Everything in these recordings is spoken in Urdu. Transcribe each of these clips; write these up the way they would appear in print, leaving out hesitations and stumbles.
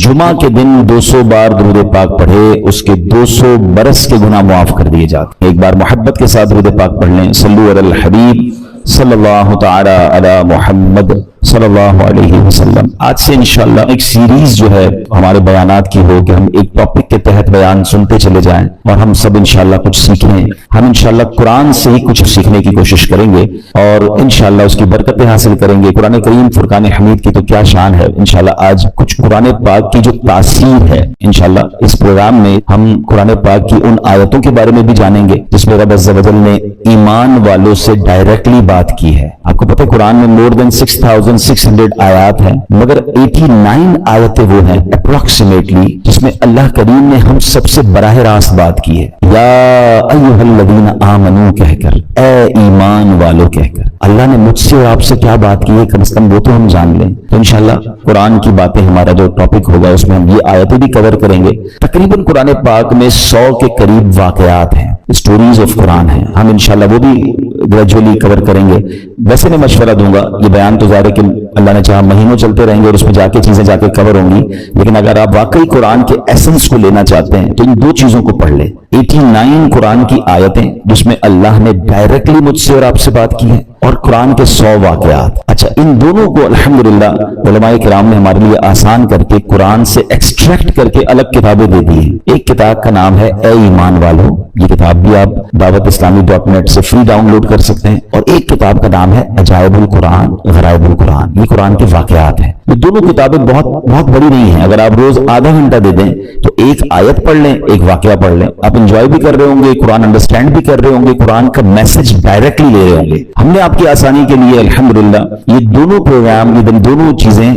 جمعہ کے دن 200 بار درود پاک پڑھے اس کے 200 برس کے گناہ معاف کر دیے جاتے ہیں۔ ایک بار محبت کے ساتھ درود پاک پڑھ لیں، صلو علی الحبیب صلی اللہ تعالی علی محمد صلی اللہ علیہ وسلم۔ آج سے انشاءاللہ ایک سیریز جو ہے ہمارے بیانات کی ہو کہ ہم ایک ٹاپک کے تحت بیان سنتے چلے جائیں اور ہم سب انشاءاللہ کچھ سیکھیں۔ ہم انشاءاللہ قرآن سے ہی کچھ سیکھنے کی کوشش کریں گے اور انشاءاللہ اس کی برکتیں حاصل کریں گے۔ قرآن کریم فرقان حمید کی تو کیا شان ہے۔ انشاءاللہ آج کچھ قرآن پاک کی جو تاثیر ہے، انشاءاللہ اس پروگرام میں ہم قرآن پاک کی ان آیتوں کے بارے میں بھی جانیں گے جس میں رب عز و جل نے ایمان والوں سے ڈائریکٹلی بات کی ہے۔ آپ کو پتہ ہے قرآن میں more than 6600 آیات ہیں، مگر 89 آیتیں وہ ہیں اپروکسیمیٹلی جس میں اللہ کریم نے ہم سب سے براہ راست بات کی ہے۔ یا ایھا الذین آمنو کہہ کر، اے ایمان والو کہہ کر اللہ نے مجھ سے اور آپ سے کیا بات کی ہے، کم از کم وہ تو ہم جان لیں۔ تو انشاءاللہ قرآن کی باتیں ہمارا جو ٹاپک ہوگا اس میں ہم یہ آیتیں بھی کور کریں گے۔ تقریباً قرآن پاک میں 100 کے قریب واقعات ہیں، اسٹوریز آف قرآن ہیں، ہم انشاءاللہ وہ بھی گریجولی کور کریں گے۔ ویسے میں مشورہ دوں گا، یہ بیان تو ظاہر ہے کہ اللہ نے چاہا مہینوں چلتے رہیں گے اور اس میں جا کے چیزیں جا کے کور ہوں گی، لیکن اگر آپ واقعی قرآن کے ایسنس کو لینا چاہتے ہیں تو ان دو چیزوں کو پڑھ لیں۔ 89 قرآن کی آیتیں جس میں اللہ نے ڈائریکٹلی مجھ سے اور آپ سے بات کی ہے، اور قرآن کے 100 واقعات۔ اچھا، ان دونوں کو الحمدللہ علماء کرام نے ہمارے لیے آسان کر کے قرآن سے ایکسٹریکٹ کر کے الگ کتابیں دے دی ہیں۔ ایک کتاب کا نام ہے اے ایمان والو، یہ کتاب بھی آپ dawatIslami.net سے فری ڈاؤن لوڈ کر سکتے ہیں، اور ایک کتاب کا نام ہے عجائب القرآن غرائب القرآن، یہ قرآن کے واقعات ہیں۔ یہ دونوں کتابیں بہت بڑی نہیں ہیں، اگر آپ روز آدھا گھنٹہ دے دیں تو ایک آیت پڑھ لیں، ایک واقعہ پڑھ لیں، آپ انجوائے بھی کر رہے ہوں گے، قرآن انڈرسٹینڈ بھی کر رہے ہوں گے، قرآن کا میسج ڈائریکٹلی لے رہے ہوں گے۔ ہم نے آپ کی آسانی کے لیے الحمدللہ یہ دونوں پروگرام، یہ دونوں چیزیں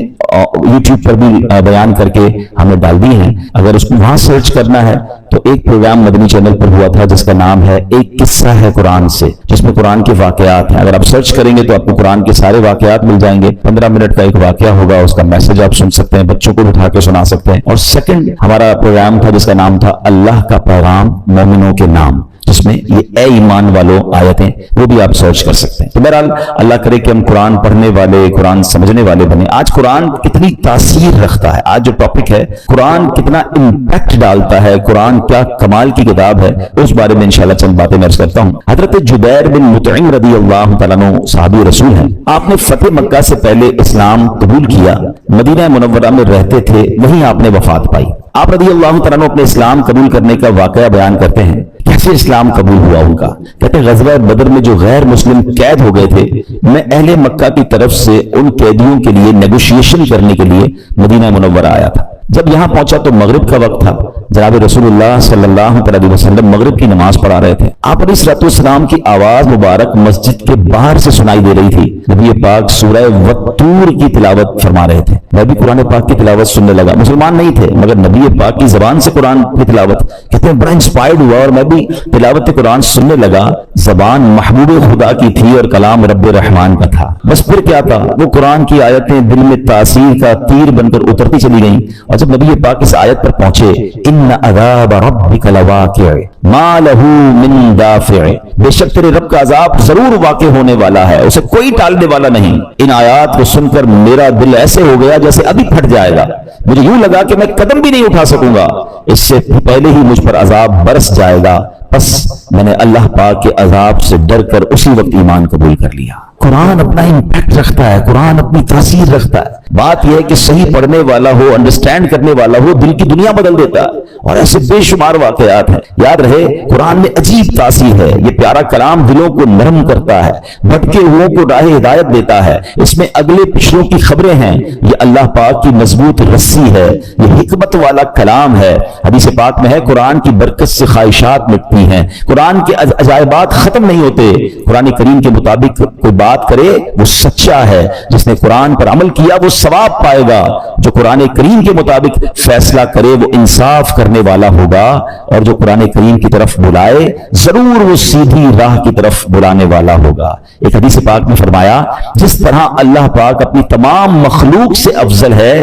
یوٹیوب پر بھی بیان کر کے ہم نے ڈال دی ہیں۔ اگر اس کو وہاں سرچ کرنا ہے تو ایک پروگرام مدنی چینل پر ہوا تھا جس کا نام ہے ایک قصہ ہے قرآن سے، جس میں قرآن کے واقعات ہیں۔ اگر آپ سرچ کریں گے تو آپ کو قرآن کے سارے واقعات مل جائیں گے۔ 15 منٹ کا ایک واقعہ ہوگا، اس کا میسج آپ سن سکتے ہیں، بچوں کو اٹھا کے سنا سکتے ہیں۔ اور سیکنڈ ہمارا پروگرام تھا جس کا نام تھا اللہ کا پیغام مومنوں کے نام، جس میں یہ اے ایمان والوں آیتیں وہ بھی آپ سرچ کر سکتے ہیں۔ تو بہرحال اللہ کرے کہ ہم قرآن پڑھنے والے، قرآن سمجھنے والے بنے۔ آج قرآن کتنی تاثیر رکھتا ہے، آج جو ٹاپک ہے قرآن کتنا امپیکٹ ڈالتا ہے، قرآن کیا کمال کی کتاب ہے، اس بارے میں انشاءاللہ چند باتیں میں عرض کرتا ہوں۔ حضرت جبیر بن مطعم رضی اللہ تعالیٰ عنہ صحابی رسول ہیں، آپ نے فتح مکہ سے پہلے اسلام قبول کیا، مدینہ منورہ میں رہتے تھے، وہیں آپ نے وفات پائی۔ آپ رضی اللہ تعالیٰ عنہ اپنے اسلام قبول کرنے کا واقعہ بیان کرتے ہیں، کیسے اسلام قبول ہوا ان کا۔ کہتے ہیں غزوہ بدر میں جو غیر مسلم قید ہو گئے تھے، میں اہل مکہ کی طرف سے ان قیدیوں کے لیے نیگوشیشن کرنے کے لیے مدینہ منورہ آیا تھا۔ جب یہاں پہنچا تو مغرب کا وقت تھا، جناب رسول اللہ صلی اللہ علیہ وسلم مغرب کی نماز پڑھا رہے تھے۔ آپ علیہ الصلوۃ والسلام کی آواز مبارک مسجد کے باہر سے سنائی دے رہی تھی۔ نبی پاک سورہ والطور کی تلاوت فرما رہے تھے، میں بھی قرآن پاک کی تلاوت سننے لگا۔ مسلمان نہیں تھے مگر نبی پاک کی زبان سے قرآن کی تلاوت، کہتے ہیں بڑا انسپائرڈ ہوا اور میں بھی تلاوت قرآن سننے لگا۔ زبان محبوب خدا کی تھی اور کلام رب رحمان کا تھا۔ بس پھر کیا تھا، وہ قرآن کی آیتیں دل میں تاثیر کا تیر بن کر اترتی چلی گئیں، اور جب نبی پاک اس آیت پر پہنچے، ان عذاب ربک لواقع ما لہ من دافع، بے شک تیرے رب کا عذاب ضرور واقع ہونے والا ہے، اسے کوئی ٹالنے والا نہیں۔ ان آیات کو سن کر میرا دل ایسے ہو گیا جیسے ابھی پھٹ جائے گا، مجھے یوں لگا کہ میں قدم بھی نہیں اٹھا سکوں گا، اس سے پہلے ہی مجھ پر عذاب برس جائے گا۔ بس میں نے اللہ پاک کے عذاب سے ڈر کر اسی وقت ایمان قبول کر لیا۔ قرآن اپنا امپیکٹ رکھتا ہے، قرآن اپنی تاثیر رکھتا ہے۔ بات یہ ہے کہ صحیح پڑھنے والا ہو، انڈرسٹینڈ کرنے والا ہو، دل کی دنیا بدل دیتا ہے، اور ایسے بے شمار واقعات ہیں۔ یاد رہے قرآن میں عجیب تاثیر ہے، یہ پیارا کلام دلوں کو نرم کرتا ہے، بھٹکے ہوئوں کو راہ ہدایت دیتا ہے۔ اس میں اگلے پچھلوں کی خبریں ہیں، یہ اللہ پاک کی مضبوط رسی ہے، یہ حکمت والا کلام ہے۔ حدیث پاک میں ہے قرآن کی برکت سے خواہشات مٹتی ہیں، قرآن کے عجائبات ختم نہیں ہوتے۔ قرآن کریم کے مطابق کوئی بات کرے وہ سچا ہے، جس نے قرآن پر عمل کیا وہ ثواب پائے گا، جو قرآن کریم کے مطابق فیصلہ کرے وہ انصاف کرنے والا ہوگا، اور جو قرآن کریم کی طرف بلائے ضرور وہ سیدھی راہ کی طرف بلانے والا ہوگا۔ ایک حدیث پاک میں فرمایا جس طرح اللہ پاک اپنی تمام مخلوق سے افضل ہے،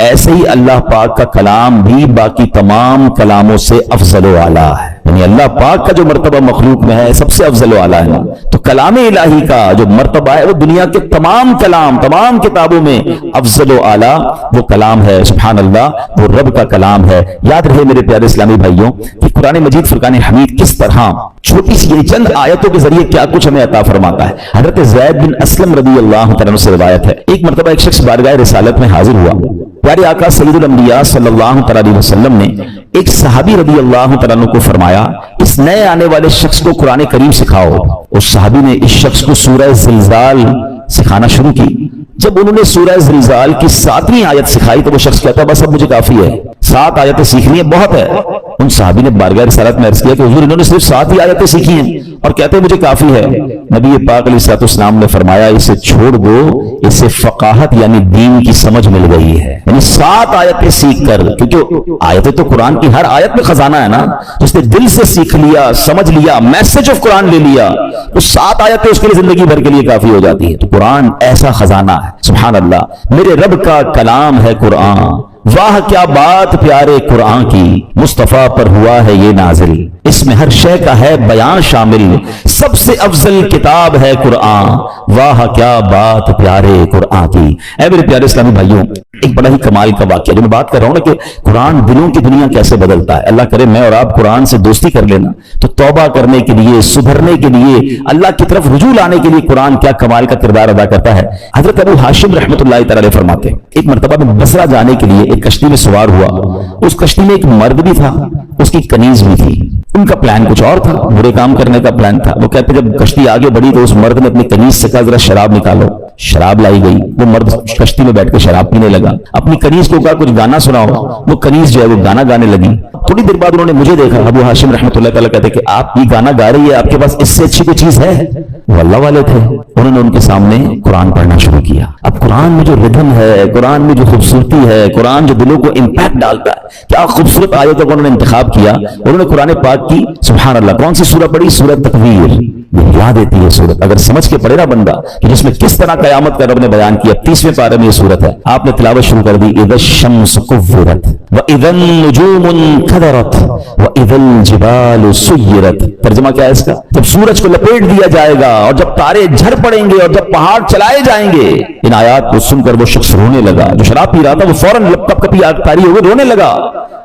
ایسے ہی اللہ پاک کا کلام بھی باقی تمام کلاموں سے افضل و اعلیٰ ہے۔ یعنی اللہ پاک کا جو مرتبہ مخلوق میں ہے سب سے افضل و اعلیٰ ہے، تو کلام الہی کا جو مرتبہ ہے وہ دنیا کے تمام کلام، تمام کتابوں میں افضل و اعلیٰ وہ کلام ہے، سبحان اللہ، وہ رب کا کلام ہے۔ یاد رہے میرے پیارے اسلامی بھائیوں کہ قرآن مجید فرقان حمید کس طرح چھوٹی سی یہ چند آیتوں کے ذریعے کیا کچھ ہمیں عطا فرماتا ہے۔ حضرت زید بن اسلم رضی اللہ تعالیٰ عنہ سے روایت ہے، ایک مرتبہ ایک شخص بارگاہ رسالت میں حاضر ہوا۔ پیارے آقا سید الانبیاء صلی اللہ علیہ وسلم نے ایک صحابی رضی اللہ تعالیٰ عنہ کو فرمایا، اس نئے آنے والے شخص کو قرآن کریم سکھاؤ۔ اس صحابی نے اس شخص کو سورہ زلزال سکھانا شروع کی۔ جب انہوں نے سورہ زلزال کی 7ویں آیت سکھائی تو وہ شخص کہتا بس اب مجھے کافی ہے، 7 آیتیں سیکھنی ہے، بہت ہے۔ ان صحابی نے بارگاہ رسالت میں عرض کیا کہ حضور انہوں نے صرف 7 ہی آیتیں سیکھی ہیں اور کہتے ہیں مجھے کافی ہے۔ نبی پاک علیہ السلام نے فرمایا اسے چھوڑ دو، اسے فقاہت یعنی دین کی سمجھ مل گئی ہے۔ یعنی 7 آیتیں سیکھ کر، کیونکہ آیتیں تو قرآن کی ہر آیت میں خزانہ ہے نا، جس نے دل سے سیکھ لیا، سمجھ لیا، میسج آف قرآن لے لیا تو 7 آیتیں اس کے لیے زندگی بھر کے لیے کافی ہو جاتی ہے۔ تو قرآن ایسا خزانہ ہے، سبحان اللہ، میرے رب کا کلام ہے قرآن۔ واہ کیا بات پیارے قرآن کی، مصطفیٰ پر ہوا ہے یہ نازل، اس میں ہر شے کا ہے بیان شامل، سب سے افضل کتاب ہے قرآن، واہ کیا بات پیارے قرآن کی۔ اے میرے پیارے اسلامی بھائیوں، ایک بڑا ہی کمال کا واقعہ جو میں بات کر رہا ہوں نا کہ قرآن دلوں کی دنیا کیسے بدلتا ہے۔ اللہ کرے میں اور آپ قرآن سے دوستی کر لینا تو توبہ کرنے کے لیے، سدھرنے کے لیے، اللہ کی طرف رجوع لانے کے لیے قرآن کیا کمال کا کردار ادا کرتا ہے۔ حضرت ابو ہاشم رحمۃ اللہ تعالی علیہ فرماتے ہیں ایک مرتبہ میں بصرہ جانے کے لیے ایک کشتی میں سوار ہوا، اس کشتی میں ایک مرد بھی تھا، اس کی کنیز بھی تھی۔ ان کا پلان کچھ اور تھا، برے کام کرنے کا پلان تھا۔ وہ کہتے جب کشتی آگے بڑھی تو اس مرد نے اپنی کنیز سے کہا ذرا شراب نکالو۔ شراب لائی گئی، وہ مرد کشتی میں بیٹھ کے شراب پینے لگا۔ اپنی کنیز کو کہا کچھ گانا سناؤ، وہ کنیز جو ہے وہ گانا گانے لگی۔ تھوڑی دیر بعد انہوں نے مجھے دیکھا، ابو ہاشم رحمۃ اللہ تعالیٰ کہتے کہ آپ یہ گانا گا رہی ہے، آپ کے پاس اس سے اچھی کوئی چیز ہے؟ وہ اللہ والے تھے، انہوں نے ان کے سامنے قرآن پڑھنا شروع کیا۔ اب قرآن میں جو ردھم ہے، قرآن میں جو خوبصورتی ہے، قرآن جو دلوں کو امپیکٹ ڈالتا ہے، کیا خوبصورت آیتوں کو انہوں نے انتخاب کیا۔ انہوں نے قرآن پاک کی سبحان اللہ کون سی سورہ پڑھی؟ سورہ تکویر۔ یہ یاد دیتی ہے سورت، اگر سمجھ کے پڑھے نا بندہ کہ جس میں کس طرح قیامت کا رب نے بیان کیا۔ 30ویں پارے میں یہ سورت ہے، آپ نے تلاوت شروع کر دی، اذا الشمس کورت واذا النجوم انکدرت واذا الجبال سیرت۔ ترجمہ کیا ہے اس کا؟ جب سورج کو لپیٹ دیا جائے گا اور جب تارے جھڑ پڑیں گے اور جب پہاڑ چلائے جائیں گے۔ ان آیات کو سن کر وہ شخص رونے لگا، جو شراب پی رہا تھا وہ فوراً لپ کپی آگ تاری ہو گئی، رونے لگا۔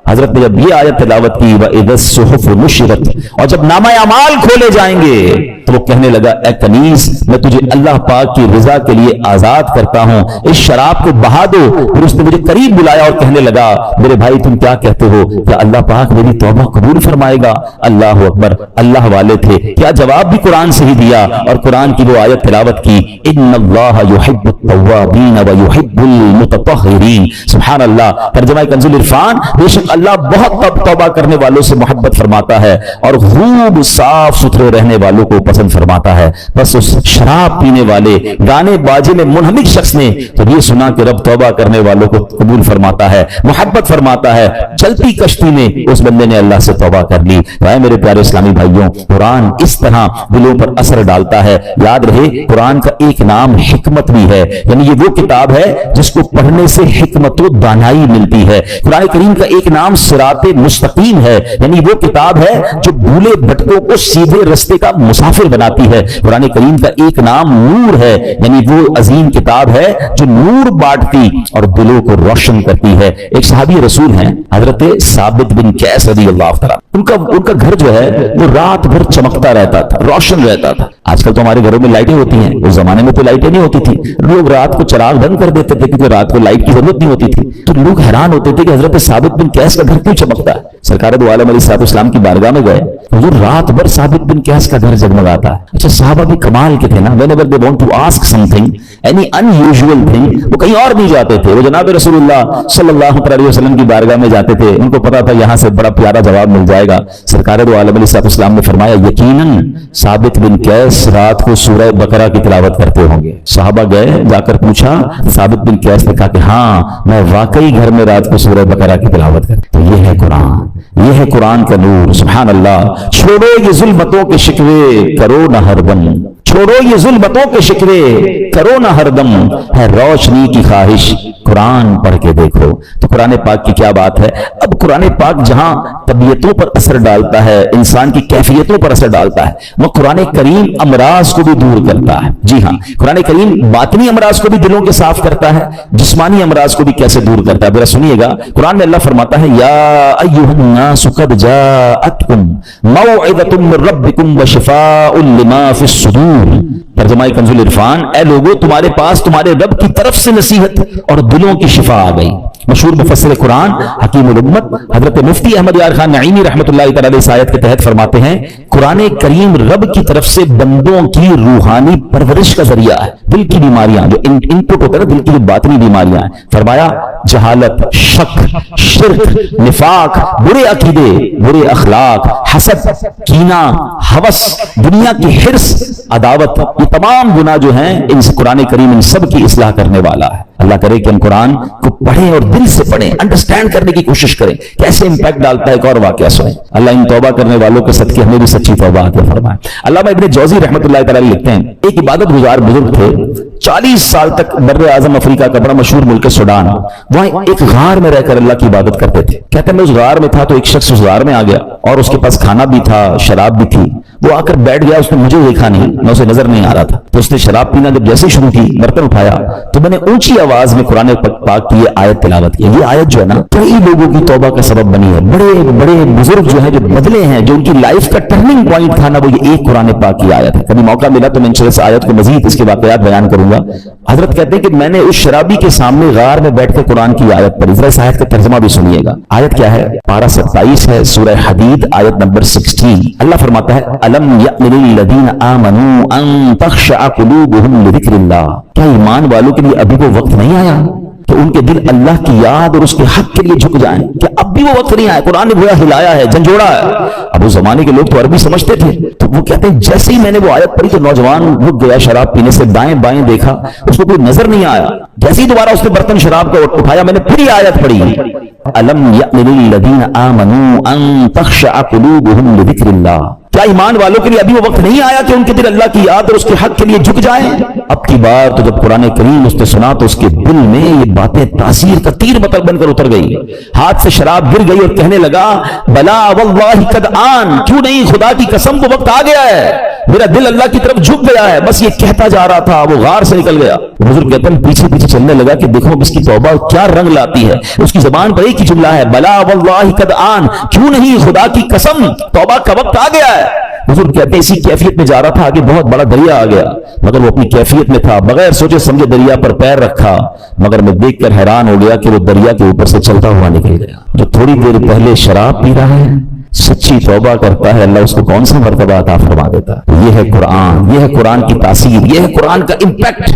حضرت نے جب یہ آیت تلاوت کی وَإِذَا الصُّحُفُ نُشِرَتْ، اور جب نامہ اعمال کھولے جائیں گے تو وہ کہنے لگا اے کنیز میں تجھے اللہ پاک کی رضا کے لیے آزاد کرتا ہوں، اس شراب کو بہا دو۔ پھر اس نے مجھے قریب بلایا اور کہنے لگا میرے بھائی تم کیا کہتے ہو، کیا اللہ پاک میری توبہ قبول فرمائے گا؟ اللہ اکبر، اللہ والے تھے، کیا جواب بھی قرآن سے ہی دیا اور قرآن کی وہ آیت تلاوت کی، ان اللہ یحب التوابین ویحب المتطہرین۔ سبحان اللہ۔ ترجمہ کنز العرفان، بے شک اللہ بہت توبہ کرنے والوں سے محبت فرماتا ہے اور خوب صاف ستھرے رہنے والوں کو پسند فرماتا ہے۔ بس اس شراب پینے والے گانے باجے میں منہمک شخص نے جب یہ سنا کہ رب توبہ کرنے والوں کو قبول فرماتا ہے، محبت فرماتا ہے، چلتی کشتی میں اس بندے نے اللہ سے توبہ کر لی۔ اے میرے پیارے اسلامی بھائیوں، قرآن اس طرح دلوں پر اثر ڈالتا ہے۔ یاد رہے قرآن کا ایک نام حکمت بھی ہے، یعنی یہ وہ کتاب ہے جس کو پڑھنے سے حکمت و دانائی ملتی ہے۔ قرآن کریم کا ایک نام صراط مستقیم ہے، یعنی وہ کتاب ہے جو بھولے بھٹکوں کو سیدھے رستے کا مسافر بناتی ہے۔ قرآن کریم کا ایک نام نور ہے، یعنی وہ عظیم کتاب ہے جو نور بانٹتی اور دلوں کو روشن کرتی ہے۔ ایک صحابی رسول ہیں حضرت ثابت بن قیس رضی اللہ تعالیٰ، ان کا گھر جو ہے وہ رات بھر چمکتا رہتا تھا، روشن رہتا تھا۔ آج کل تو ہمارے گھروں میں لائٹیں ہوتی ہیں، اس زمانے میں تو لائٹیں نہیں ہوتی تھی، لوگ رات کو چراغ بند کر دیتے تھے کیونکہ رات کو لائٹ کی ضرورت نہیں ہوتی تھی۔ تو لوگ حیران ہوتے تھے کہ حضرت ثابت بن قیس کا گھر کیوں چمکتا ہے۔ سرکار دو عالم علیہ السلام کی بارگاہ میں گئے، حضور رات بھر ثابت بن قیس کا گھر جگمگاتا ہے۔ اچھا صحابہ بھی کمال کے تھے نا، whenever they want to ask something any unusual thing، وہ کہیں اور نہیں جاتے تھے، وہ جناب رسول اللہ صلی اللہ علیہ وسلم کی بارگاہ میں جاتے تھے۔ ان کو پتا تھا یہاں سے بڑا پیارا جواب مل جائے گا۔ سرکار دو عالم علیہ السلام نے فرمایا یقیناً ثابت بن قیس رات کو سورہ بقرہ کی تلاوت کرتے ہوں گے۔ صحابہ گئے، جا کر پوچھا، ثابت بن قیس نے کہا کہ ہاں میں واقعی گھر میں رات کو سورہ بقرہ کی تلاوت کرتا ہوں۔ تو یہ ہے قرآن، یہ ہے قرآن کا نور۔ سبحان اللہ۔ چھوڑو یہ ظلمتوں کے شکوے، کرو نہ ہر بن چھوڑو یہ ظلمتوں کے شکوے، کرو نہ ہردم ہے روشنی کی خواہش، قرآن پڑھ کے دیکھو۔ تو قرآن پاک کی کیا بات ہے۔ اب قرآن پاک جہاں طبیعتوں پر اثر ڈالتا ہے، انسان کی کیفیتوں پر اثر ڈالتا ہے، وہ قرآن کریم امراض کو بھی دور کرتا ہے۔ جی ہاں، قرآن کریم باطنی امراض کو بھی دلوں کے صاف کرتا ہے، جسمانی امراض کو بھی کیسے دور کرتا ہے۔ ذرا سنیے گا، قرآن میں اللہ فرماتا ہے یا ایھا الناس قد جاءتکم موعظۃ من ربکم وشفاء لما فی الصدور۔ ترجمہ کنز العرفان، اے لوگو تمہارے پاس تمہارے رب کی طرف سے نصیحت اور دلوں کی شفا آ گئی۔ مشہور مفسر قرآن حکیم الامت حضرت مفتی احمد یار خان نعیمی رحمۃ اللہ تعالی اس آیت کے تحت فرماتے ہیں، قرآن کریم رب کی طرف سے بندوں کی روحانی پرورش کا ذریعہ ہے۔ دل کی بیماریاں جو ان پٹ ہوتا ہے، دل کی جو باطنی بیماریاں ہیں، فرمایا جہالت، شک، شرک، نفاق، برے عقیدے، برے اخلاق، حسد، کینہ، ہوس، دنیا کی حرص، عداوت، یہ تمام گناہ جو ہیں ان سے قرآن کریم ان سب کی اصلاح کرنے والا ہے۔ اللہ کرے کہ ہم قرآن کو پڑھیں اور دل سے پڑھیں، انڈرسٹینڈ کرنے کی کوشش کریں کیسے امپیکٹ ڈالتا ہے۔ ایک اور واقعہ سنیں، اللہ ان توبہ کرنے والوں کے صدقے ہمیں بھی سچی توبہ عطا فرمائے۔ علامہ ابن جوزی رحمۃ اللہ تعالی لکھتے ہیں، ایک عبادت گزار بزرگ تھے، 40 سال تک بر اعظم افریقہ کا بڑا مشہور ملک سوڈان، وہاں ایک غار میں رہ کر اللہ کی عبادت کرتے تھے۔ کہتے ہیں میں اس غار میں تھا تو ایک شخص اس غار میں آ گیا اور اس کے پاس کھانا بھی تھا، شراب بھی تھی۔ وہ آ کر بیٹھ گیا، اس نے مجھے دیکھا نہیں، میں اسے نظر نہیں آ رہا تھا، تو اس نے شراب پینا جب جیسے شروع کی، برتن اٹھایا تو میں نے اونچی آواز میں قرآن پاک کی یہ آیت تلاوت کی۔ یہ آیت جو ہے نا کئی لوگوں کی توبہ کا سبب بنی ہے۔ بڑے بڑے بزرگ جو ہیں، جو بدلے ہیں، جو ان کی لائف کا ٹرننگ پوائنٹ تھا نا، وہ یہ ایک قرآن پاک کی آیت ہے۔ کبھی موقع ملا تو میں انشاءاللہ اس آیت کو مزید اس کے واقعات بیان کروں گا۔ حضرت کہتے ہیں کہ میں نے اس شرابی کے سامنے غار میں بیٹھ کر قرآن کی آیت پڑھی۔ ذرا اس آیت کا ترجمہ بھی سنیے گا۔ آیت کیا ہے؟ پارہ 27 ہے، سورہ حدید، آیت نمبر 16۔ اللہ فرماتا ہے الم یأن للذین آمنوا ان تخشع قلوبهم لذکر اللہ۔ کیا ایمان والوں کے لیے ابھی وہ وقت نہیں آیا تو ان کے دل اللہ کی یاد اور اس کے حق کے لیے جھک جائیں؟ کہ اب بھی وہ وقت نہیں آیا؟ قرآن نے گویا ہلایا ہے، جھنجھوڑا ہے۔ اب اس زمانے کے لوگ تو عربی سمجھتے تھے، تو وہ کہتے ہیں جیسے ہی میں نے وہ آیت پڑھی تو نوجوان رک گیا شراب پینے سے، دائیں بائیں دیکھا، اس کو کوئی نظر نہیں آیا۔ جیسے ہی دوبارہ اس نے برتن شراب کا اٹھایا، میں نے پھر یہ آیت پڑھی الم یأن للذین آمنوا ان تخشع قلوبهم لذکر اللہ۔ کیا ایمان والوں کے لیے ابھی وہ وقت نہیں آیا کہ ان کے دل اللہ کی یاد اور اس کے حق کے لیے جھک جائیں؟ اب کی بار تو جب قرآن کریم اس نے سنا تو اس کے دل میں یہ باتیں تاثیر کا تیر بن کر اتر گئی، ہاتھ سے شراب گر گئی اور کہنے لگا بلا واللہ قد آن، کیوں نہیں، خدا کی قسم وہ وقت آ گیا ہے، میرا دل اللہ کی طرف جھک گیا ہے۔ بس یہ کہتا جا رہا تھا، وہ غار سے نکل گیا۔ بزرگ کہتے ہیں پیچھے پیچھے چلنے لگا کہ دیکھو اس کی توبہ کیا رنگ لاتی ہے۔ اس کی زبان پر ایک ہی جملہ ہے بلا واللہ قد آن، کیوں نہیں، خدا کی قسم توبہ کا وقت آ گیا ہے۔ بزرگ کہتے ہیں اسی کیفیت میں جا رہا تھا، آگے بہت بڑا دریا آ گیا، مگر وہ اپنی کیفیت میں تھا، بغیر سوچے سمجھے دریا پر پیر رکھا، مگر میں دیکھ کر حیران ہو گیا کہ وہ دریا کے اوپر سے چلتا ہوا نکل گیا۔ جو تھوڑی دیر پہلے شراب پی رہا ہے، سچی توبہ کرتا ہے، اللہ اس کو کون سا مرتبہ عطا فرما دیتا ہے۔ یہ ہے قرآن، یہ ہے قرآن کی تاثیر، یہ ہے قرآن کا امپیکٹ۔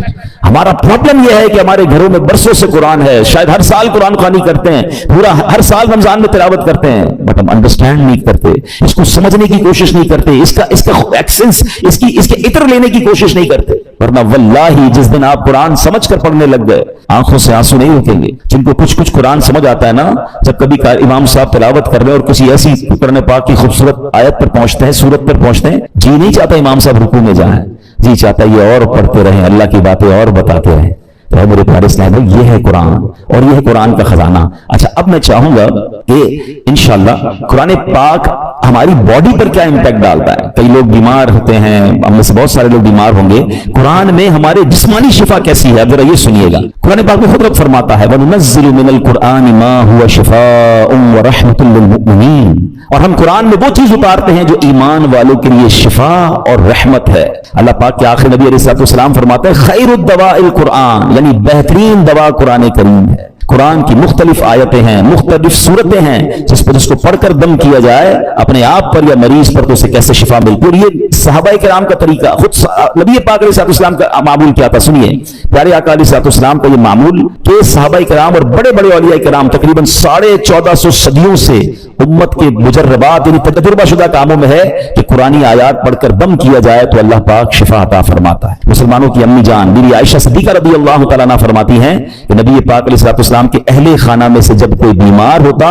ہمارا پرابلم یہ ہے کہ ہمارے گھروں میں برسوں سے قرآن ہے، شاید ہر سال قرآن خوانی کرتے ہیں، پورا ہر سال رمضان میں تلاوت کرتے ہیں، بٹ ہم انڈرسٹینڈ نہیں کرتے، اس کو سمجھنے کی کوشش نہیں کرتے، اس کا ایکسنس، اس کے عطر لینے کی کوشش نہیں کرتے۔ ورنہ واللہ جس دن آپ قرآن سمجھ کر پڑھنے لگ گئے، آنکھوں سے آنسو نہیں رکیں گے۔ جن کو کچھ قرآن سمجھ آتا ہے نا، جب کبھی امام صاحب تلاوت کر رہے اور کسی ایسی قرآن پاک کی خوبصورت آیت پر پہنچتے ہیں، سورت پر پہنچتے ہیں، جی نہیں چاہتا امام صاحب رکوع میں جائیں، جی چاہتا ہے یہ اور پڑھتے رہیں، اللہ کی باتیں اور بتاتے رہیں۔ تو میرے پیارے اسلام بھائی، یہ ہے قرآن اور یہ ہے قرآن کا خزانہ۔ اچھا، اب میں چاہوں گا کہ انشاءاللہ قرآن پاک ہماری باڈی پر کیا امپیکٹ ڈالتا ہے۔ کئی لوگ بیمار ہوتے ہیں، ہم میں سے بہت سارے لوگ بیمار ہوں گے، قرآن میں ہمارے جسمانی شفا کیسی ہے، ذرا یہ سنیے گا۔ قرآن پاک میں خود رب فرماتا ہے وَنُنَزِّلُ مِنَ الْقُرْآنِ مَا هُوَ شِفَاءٌ وَرَحْمَةٌ لِّلْمُؤْمِنِينَ، اور ہم قرآن میں وہ چیز اتارتے ہیں جو ایمان والوں کے لیے شفا اور رحمت ہے۔ اللہ پاک کے آخر نبی علیہ السلام فرماتے ہیں خیر الدواء القرآن، یعنی بہترین دوا قرآن کریم ہے۔ قرآن کی مختلف آیتیں ہیں، مختلف صورتیں ہیں، جس کو پڑھ کر دم کیا جائے اپنے آپ پر یا مریض پر تو اسے کیسے شفا ملتی۔ اور یہ صحابہ کرام کا طریقہ، خود نبی پاک علیہ السلام کا معمول کیا تھا، سنیے پیارے آقا علیہ السلام کا یہ معمول کہ صحابہ کرام اور بڑے بڑے اولیاء کرام تقریباً 1450 صدیوں سے امت کے مجربات یعنی تجربہ شدہ کاموں میں ہے کہ قرآنی آیات پڑھ کر دم کیا جائے تو اللہ پاک شفا عطا فرماتا ہے۔ مسلمانوں کی امی جان بیوی عائشہ صدیقہ رضی اللہ تعالیٰ عنہ فرماتی ہیں کہ نبی پاک علیہ السلام کے اہل خانہ میں سے جب کوئی بیمار ہوتا